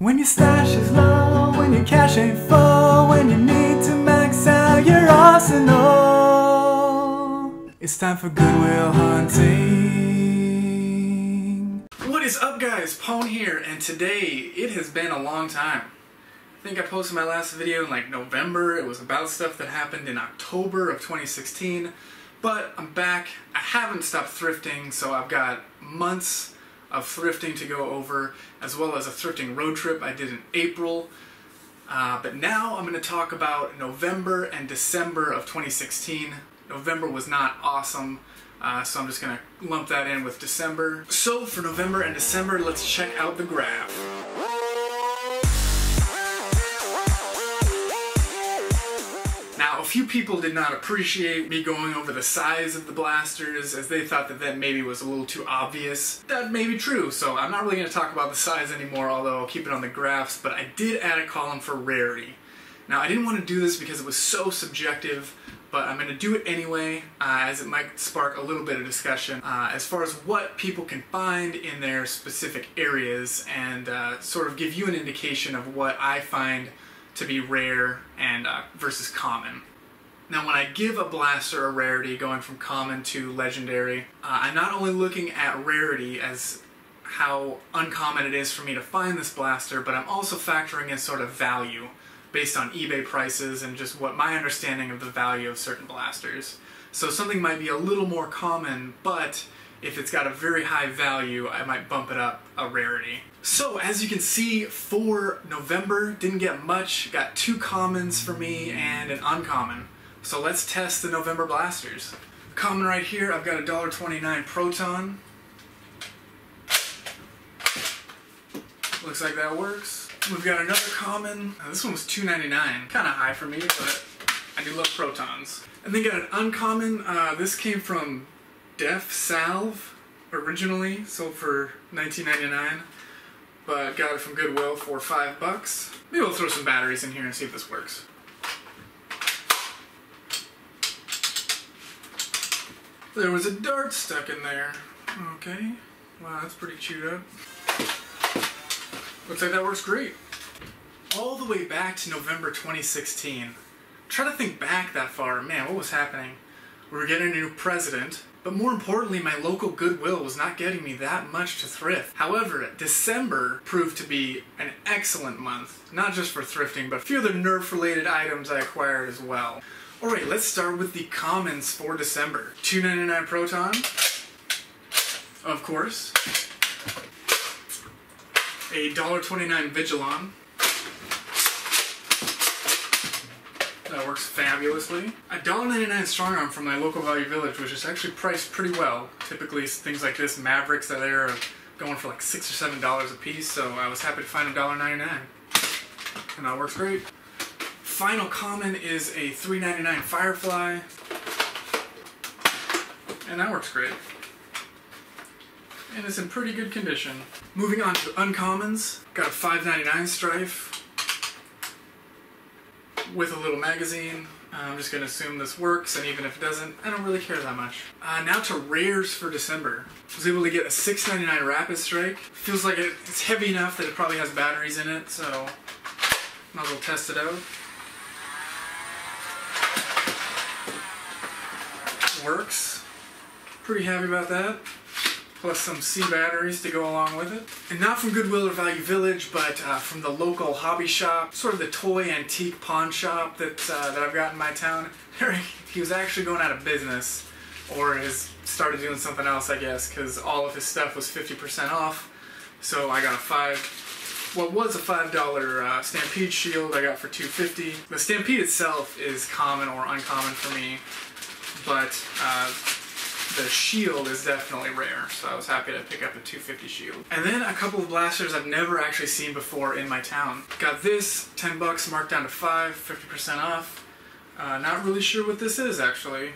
When your stash is low, when your cash ain't full, when you need to max out your arsenal, it's time for Goodwill hunting. What is up, guys? Pwn here, and today it has been a long time. I think I posted my last video in like November. It was about stuff that happened in October of 2016, but I'm back. I haven't stopped thrifting, so I've got months of thrifting to go over, as well as a thrifting road trip I did in April. But now I'm going to talk about November and December of 2016. November was not awesome, so I'm just going to lump that in with December. So for November and December, let's check out the graph. Now, a few people did not appreciate me going over the size of the blasters, as they thought that maybe was a little too obvious. That may be true, so I'm not really going to talk about the size anymore, although I'll keep it on the graphs, but I did add a column for rarity. Now, I didn't want to do this because it was so subjective, but I'm going to do it anyway, as it might spark a little bit of discussion as far as what people can find in their specific areas, and sort of give you an indication of what I find to be rare and versus common. Now, when I give a blaster a rarity going from common to legendary, I'm not only looking at rarity as how uncommon it is for me to find this blaster, but I'm also factoring in sort of value based on eBay prices and just what my understanding of the value of certain blasters. So something might be a little more common, but if it's got a very high value, I might bump it up a rarity. So as you can see, for November, didn't get much. Got two commons for me and an uncommon. So let's test the November blasters. Common right here, I've got a $1.29 Proton. Looks like that works. We've got another common. This one was $2.99. Kind of high for me, but I do love Protons. And then got an uncommon. This came from Def Salve originally, sold for $19.99. But got it from Goodwill for $5. Maybe we'll throw some batteries in here and see if this works. There was a dart stuck in there. Okay. Wow, that's pretty chewed up. Looks like that works great. All the way back to November 2016. Try to think back that far. Man, what was happening? We were getting a new president. But more importantly, my local Goodwill was not getting me that much to thrift. However, December proved to be an excellent month, not just for thrifting, but a few other Nerf-related items I acquired as well. Alright, let's start with the commons for December. $2.99 Proton, of course. A $1.29 Vigilon. That works fabulously. A $1.99 Strong Arm from my local Value Village, which is actually priced pretty well. Typically things like this, Mavericks, that are going for like $6 or $7 a piece, so I was happy to find a $1.99. And that works great. Final common is a $3.99 Firefly. And that works great. And it's in pretty good condition. Moving on to uncommons, got a $5.99 Strife with a little magazine. I'm just going to assume this works, and even if it doesn't, I don't really care that much. Now to rares for December. I was able to get a $6.99 Rapid Strike. Feels like it's heavy enough that it probably has batteries in it, so might as well test it out. Works. Pretty happy about that. Plus some C batteries to go along with it. And not from Goodwill or Value Village, but from the local hobby shop, sort of the toy antique pawn shop that I've got in my town. He was actually going out of business, or has started doing something else, I guess, because all of his stuff was 50% off. So I got what was a $5 Stampede shield I got for $2.50. The Stampede itself is common or uncommon for me, but the shield is definitely rare, so I was happy to pick up a $2.50 shield. And then a couple of blasters I've never actually seen before in my town. Got this, $10 marked down to $5, 50% off. Not really sure what this is actually,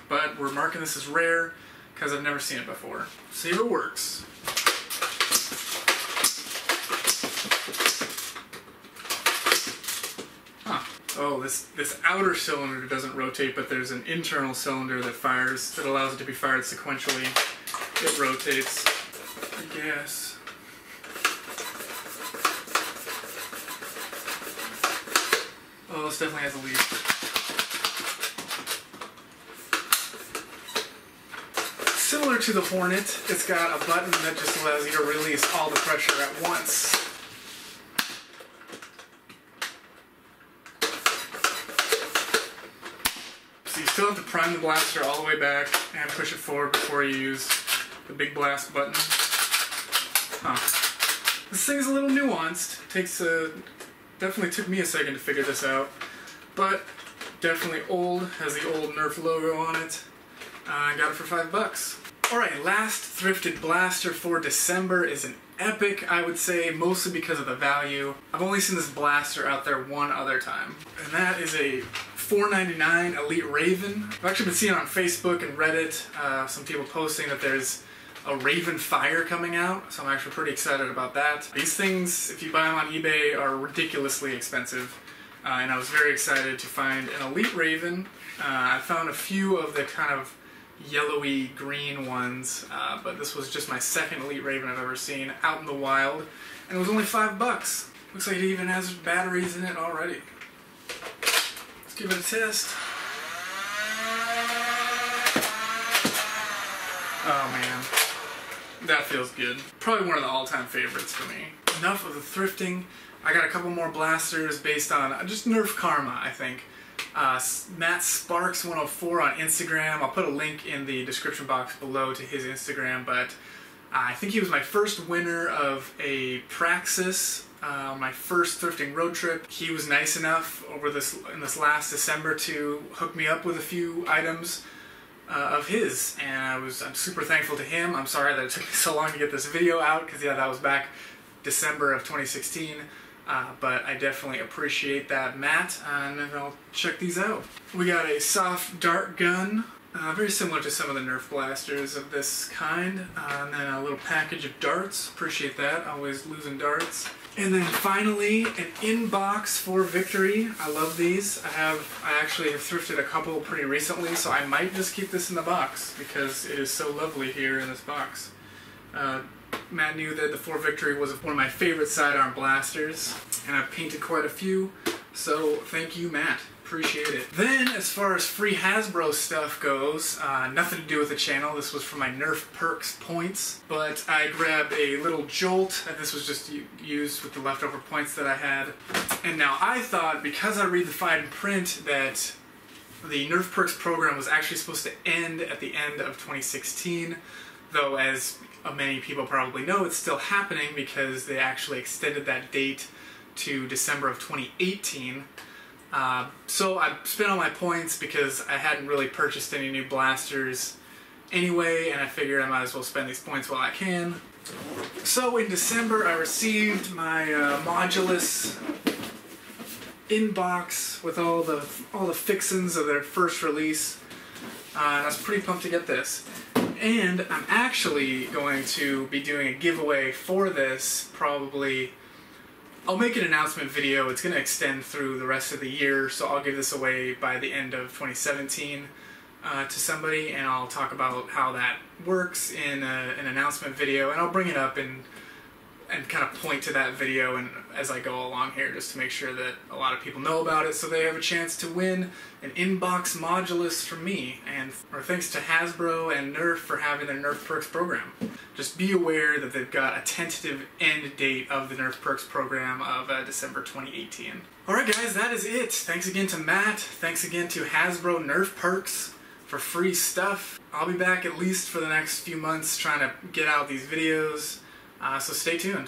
but we're marking this as rare because I've never seen it before. See if it works. Oh, this outer cylinder doesn't rotate, but there's an internal cylinder that allows it to be fired sequentially. It rotates, I guess. this definitely has a lead. Similar to the Hornet, it's got a button that just allows you to release all the pressure at once. So you still have to prime the blaster all the way back and push it forward before you use the big blast button. This thing's a little nuanced. Definitely took me a second to figure this out, but definitely old. Has the old Nerf logo on it. I got it for $5. Alright, last thrifted blaster for December is an epic, I would say, mostly because of the value. I've only seen this blaster out there one other time, and that is a $4.99 Elite Raven. I've actually been seeing on Facebook and Reddit some people posting that there's a Raven Fire coming out, so I'm actually pretty excited about that. These things, if you buy them on eBay, are ridiculously expensive, and I was very excited to find an Elite Raven. I found a few of the kind of yellowy green ones, but this was just my second Elite Raven I've ever seen out in the wild, and it was only $5. Looks like it even has batteries in it already. Let's give it a test. Oh man, that feels good. Probably one of the all-time favorites for me. Enough of the thrifting. I got a couple more blasters based on just Nerf karma, I think. Matt Sparks 104 on Instagram. I'll put a link in the description box below to his Instagram, but I think he was my first winner of a Praxis, my first thrifting road trip. He was nice enough in this last December to hook me up with a few items of his, and I'm super thankful to him. I'm sorry that it took me so long to get this video out, because yeah, that was back December of 2016. But I definitely appreciate that, Matt, and then I'll check these out. We got a soft dart gun, very similar to some of the Nerf blasters of this kind, and then a little package of darts. Appreciate that, always losing darts. And then finally, an inbox for victory. I love these. I actually have thrifted a couple pretty recently, so I might just keep this in the box because it is so lovely here in this box. Matt knew that the 4 Victory was one of my favorite sidearm blasters, and I've painted quite a few, so thank you, Matt. Appreciate it. Then, as far as free Hasbro stuff goes, nothing to do with the channel. This was for my Nerf Perks points, but I grabbed a little Jolt, and this was just used with the leftover points that I had. And now I thought, because I read the fine print, that the Nerf Perks program was actually supposed to end at the end of 2016, though as many people probably know, it's still happening because they actually extended that date to December of 2018. So I spent all my points because I hadn't really purchased any new blasters anyway, and I figured I might as well spend these points while I can. So in December I received my Modulus inbox with all the fixins of their first release, and I was pretty pumped to get this. And I'm actually going to be doing a giveaway for this, probably. I'll make an announcement video. It's going to extend through the rest of the year, so I'll give this away by the end of 2017 to somebody, and I'll talk about how that works in an announcement video, and I'll bring it up and kind of point to that video and as I go along here, just to make sure that a lot of people know about it, so they have a chance to win an inbox Modulus from me, or thanks to Hasbro and Nerf for having their Nerf Perks program. Just be aware that they've got a tentative end date of the Nerf Perks program of December 2018. Alright guys, that is it. Thanks again to Matt, thanks again to Hasbro Nerf Perks for free stuff. I'll be back at least for the next few months trying to get out these videos, so stay tuned.